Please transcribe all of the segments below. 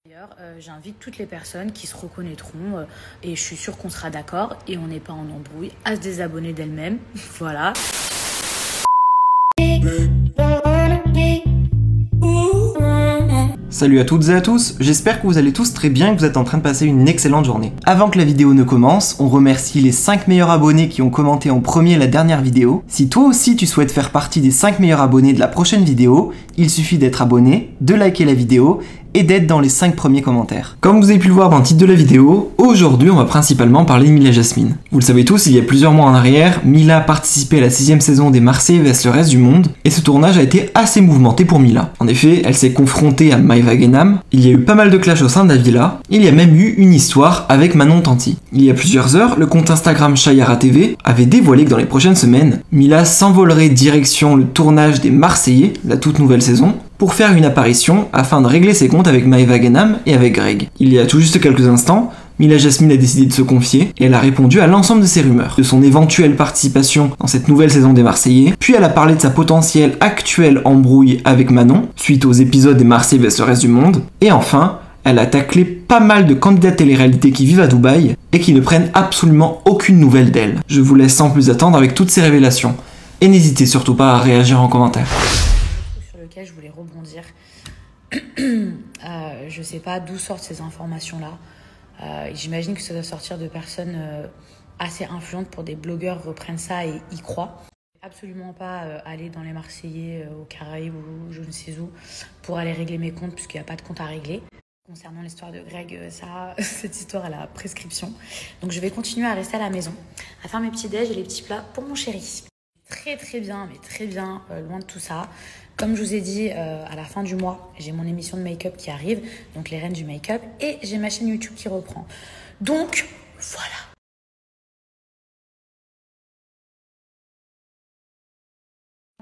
D'ailleurs, j'invite toutes les personnes qui se reconnaîtront et je suis sûre qu'on sera d'accord et on n'est pas en embrouille à se désabonner d'elles-mêmes. Voilà. Salut à toutes et à tous, j'espère que vous allez tous très bien et que vous êtes en train de passer une excellente journée. Avant que la vidéo ne commence, on remercie les 5 meilleurs abonnés qui ont commenté en premier la dernière vidéo. Si toi aussi tu souhaites faire partie des 5 meilleurs abonnés de la prochaine vidéo, il suffit d'être abonné, de liker la vidéo et d'être dans les 5 premiers commentaires. Comme vous avez pu le voir dans le titre de la vidéo, aujourd'hui on va principalement parler de Mila Jasmine. Vous le savez tous, il y a plusieurs mois en arrière, Mila a participé à la 6ème saison des Marseillais vs le reste du monde, et ce tournage a été assez mouvementé pour Mila. En effet, elle s'est confrontée à Maëva Guénam, il y a eu pas mal de clashs au sein de la villa, il y a même eu une histoire avec Manon Tanti. Il y a plusieurs heures, le compte Instagram Chayara TV avait dévoilé que dans les prochaines semaines, Mila s'envolerait direction le tournage des Marseillais, la toute nouvelle saison, pour faire une apparition afin de régler ses comptes avec Maëva Guénam et avec Greg. Il y a tout juste quelques instants, Mila Jasmine a décidé de se confier et elle a répondu à l'ensemble de ces rumeurs, de son éventuelle participation dans cette nouvelle saison des Marseillais, puis elle a parlé de sa potentielle actuelle embrouille avec Manon, suite aux épisodes des Marseillais vs le reste du monde, et enfin, elle a taclé pas mal de candidats télé-réalité qui vivent à Dubaï et qui ne prennent absolument aucune nouvelle d'elle. Je vous laisse sans plus attendre avec toutes ces révélations, et n'hésitez surtout pas à réagir en commentaire. Sur lequel je voulais rebondir. Je sais pas d'où sortent ces informations-là. J'imagine que ça doit sortir de personnes assez influentes pour des blogueurs reprennent ça et y croient. Absolument pas aller dans les Marseillais, aux Caraïbes ou je ne sais où pour aller régler mes comptes puisqu'il n'y a pas de compte à régler. Concernant l'histoire de Greg, cette histoire elle a prescription. Donc je vais continuer à rester à la maison, à faire mes petits déj et les petits plats pour mon chéri. Très bien, mais très bien, loin de tout ça. Comme je vous ai dit, à la fin du mois, j'ai mon émission de make-up qui arrive, donc les reines du make-up, et j'ai ma chaîne YouTube qui reprend. Donc, voilà.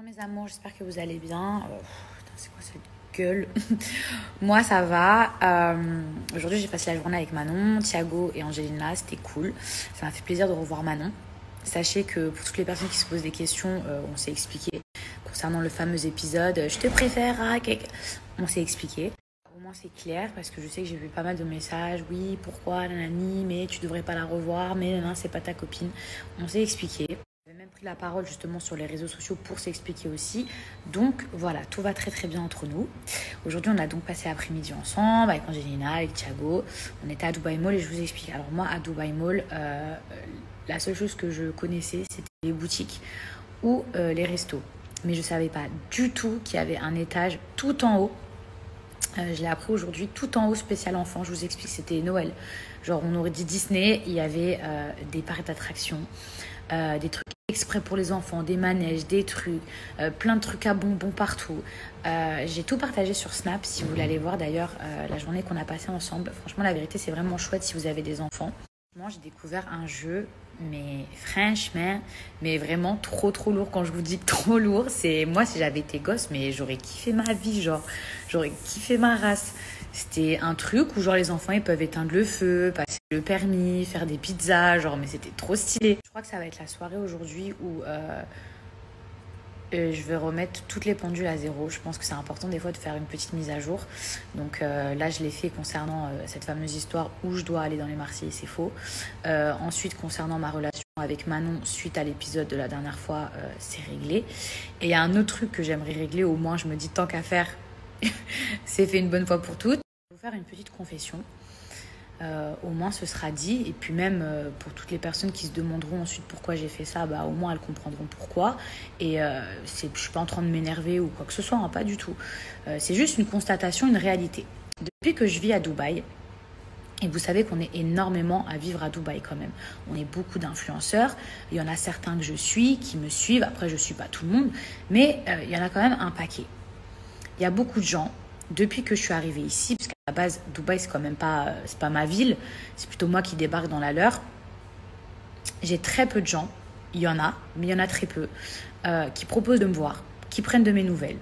Mes amours, j'espère que vous allez bien. Putain, c'est quoi cette gueule? Moi, ça va. Aujourd'hui, j'ai passé la journée avec Manon, Thiago et Angelina, c'était cool. Ça m'a fait plaisir de revoir Manon. Sachez que pour toutes les personnes qui se posent des questions, on s'est expliqué. Concernant le fameux épisode « Je te préfère », on s'est expliqué. Au moins c'est clair parce que je sais que j'ai vu pas mal de messages. « Oui, pourquoi, nanani, mais tu devrais pas la revoir, mais non, c'est pas ta copine. » On s'est expliqué. J'avais même pris la parole justement sur les réseaux sociaux pour s'expliquer aussi. Donc voilà, tout va très bien entre nous. Aujourd'hui, on a donc passé l'après-midi ensemble avec Angelina, avec Thiago. On était à Dubaï Mall et je vous explique. Alors moi, à Dubaï Mall, la seule chose que je connaissais, c'était les boutiques ou les restos. Mais je ne savais pas du tout qu'il y avait un étage tout en haut. Je l'ai appris aujourd'hui, tout en haut, spécial enfant. Je vous explique, c'était Noël. Genre, on aurait dit Disney. Il y avait des parcs d'attractions, des trucs exprès pour les enfants, des manèges, des trucs, plein de trucs à bonbons partout. J'ai tout partagé sur Snap, si vous voulez aller voir d'ailleurs la journée qu'on a passée ensemble. Franchement, la vérité, c'est vraiment chouette si vous avez des enfants. Moi, j'ai découvert un jeu, mais franchement, mais vraiment trop lourd. Quand je vous dis trop lourd, c'est moi, si j'avais été gosse, mais j'aurais kiffé ma vie, genre, j'aurais kiffé ma race. C'était un truc où genre les enfants ils peuvent éteindre le feu, passer le permis, faire des pizzas, genre, mais c'était trop stylé. Je crois que ça va être la soirée aujourd'hui où je vais remettre toutes les pendules à zéro. Je pense que c'est important des fois de faire une petite mise à jour. Donc là, je l'ai fait concernant cette fameuse histoire où je dois aller dans les Marseillais, c'est faux. Ensuite, concernant ma relation avec Manon, suite à l'épisode de la dernière fois, c'est réglé. Et il y a un autre truc que j'aimerais régler, au moins je me dis tant qu'à faire, c'est fait une bonne fois pour toutes. Je vais vous faire une petite confession. Au moins ce sera dit et puis même pour toutes les personnes qui se demanderont ensuite pourquoi j'ai fait ça, bah au moins elles comprendront pourquoi et je suis pas en train de m'énerver ou quoi que ce soit, hein, pas du tout. C'est juste une constatation, une réalité. Depuis que je vis à Dubaï, et vous savez qu'on est énormément à vivre à Dubaï quand même. On est beaucoup d'influenceurs. Il y en a certains que je suis, qui me suivent. Après, je ne suis pas tout le monde. Mais il y en a quand même un paquet. Il y a beaucoup de gens, depuis que je suis arrivée ici, parce qu'à la base, Dubaï, c'est quand même pas, c'est pas ma ville. C'est plutôt moi qui débarque dans la leur. J'ai très peu de gens. Il y en a, mais il y en a très peu, qui proposent de me voir, qui prennent de mes nouvelles.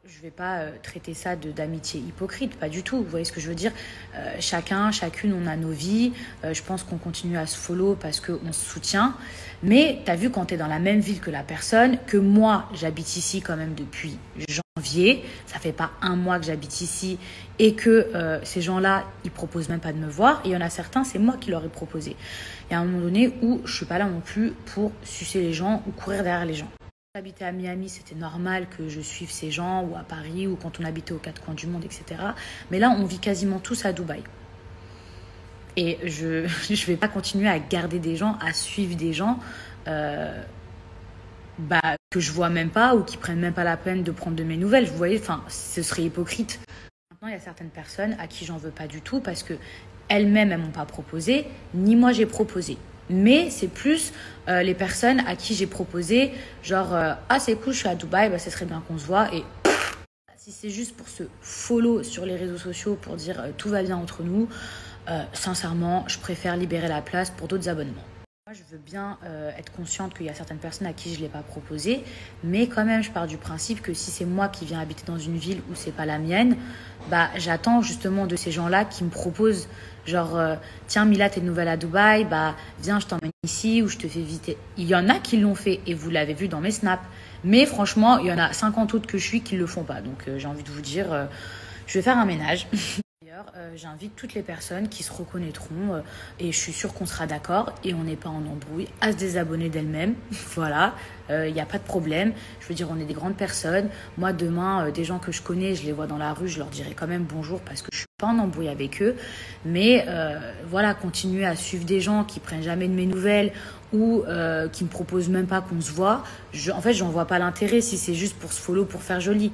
Je ne vais pas traiter ça d'amitié hypocrite, pas du tout. Vous voyez ce que je veux dire? Chacune, on a nos vies. Je pense qu'on continue à se follow parce qu'on se soutient. Mais tu as vu quand tu es dans la même ville que la personne, que moi, j'habite ici quand même depuis janvier. janvier, ça fait pas un mois que j'habite ici et que ces gens-là, ils proposent même pas de me voir. Et il y en a certains, c'est moi qui leur ai proposé. Il y a un moment donné où je suis pas là non plus pour sucer les gens ou courir derrière les gens. Quand j'habitais à Miami, c'était normal que je suive ces gens, ou à Paris, ou quand on habitait aux quatre coins du monde, etc. Mais là, on vit quasiment tous à Dubaï. Et je ne vais pas continuer à garder des gens, à suivre des gens que je vois même pas ou qui prennent même pas la peine de prendre de mes nouvelles. Vous voyez, enfin, ce serait hypocrite. Maintenant, il y a certaines personnes à qui j'en veux pas du tout parce que elles-mêmes, elles m'ont pas proposé, ni moi j'ai proposé. Mais c'est plus les personnes à qui j'ai proposé, genre ah c'est cool, je suis à Dubaï, bah, ce serait bien qu'on se voit. Et si c'est juste pour se follow sur les réseaux sociaux pour dire tout va bien entre nous, sincèrement, je préfère libérer la place pour d'autres abonnements. Moi, je veux bien être consciente qu'il y a certaines personnes à qui je ne l'ai pas proposé, mais quand même, je pars du principe que si c'est moi qui viens habiter dans une ville où c'est pas la mienne, bah, j'attends justement de ces gens-là qui me proposent, genre, tiens, Mila, t'es nouvelle à Dubaï, bah, viens, je t'emmène ici ou je te fais visiter. Il y en a qui l'ont fait et vous l'avez vu dans mes snaps. Mais franchement, il y en a 50 autres que je suis qui ne le font pas. Donc, j'ai envie de vous dire, je vais faire un ménage. J'invite toutes les personnes qui se reconnaîtront et je suis sûre qu'on sera d'accord et on n'est pas en embrouille à se désabonner d'elles-mêmes. Voilà, il n'y a pas de problème. Je veux dire, on est des grandes personnes. Moi, demain, des gens que je connais, je les vois dans la rue, je leur dirai quand même bonjour parce que je suis pas en embrouille avec eux. Mais voilà, continuer à suivre des gens qui prennent jamais de mes nouvelles ou qui me proposent même pas qu'on se voit. En fait, j'en vois pas l'intérêt si c'est juste pour se follow, pour faire joli.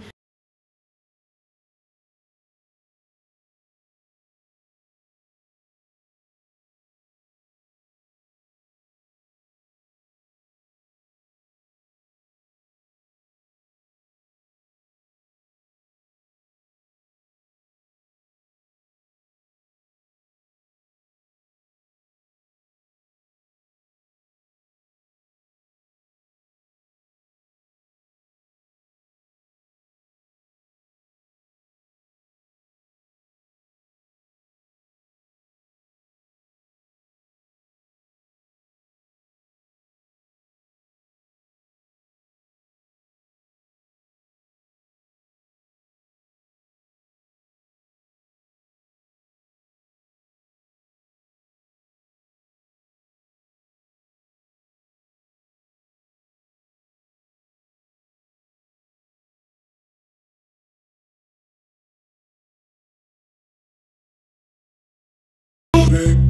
Baby.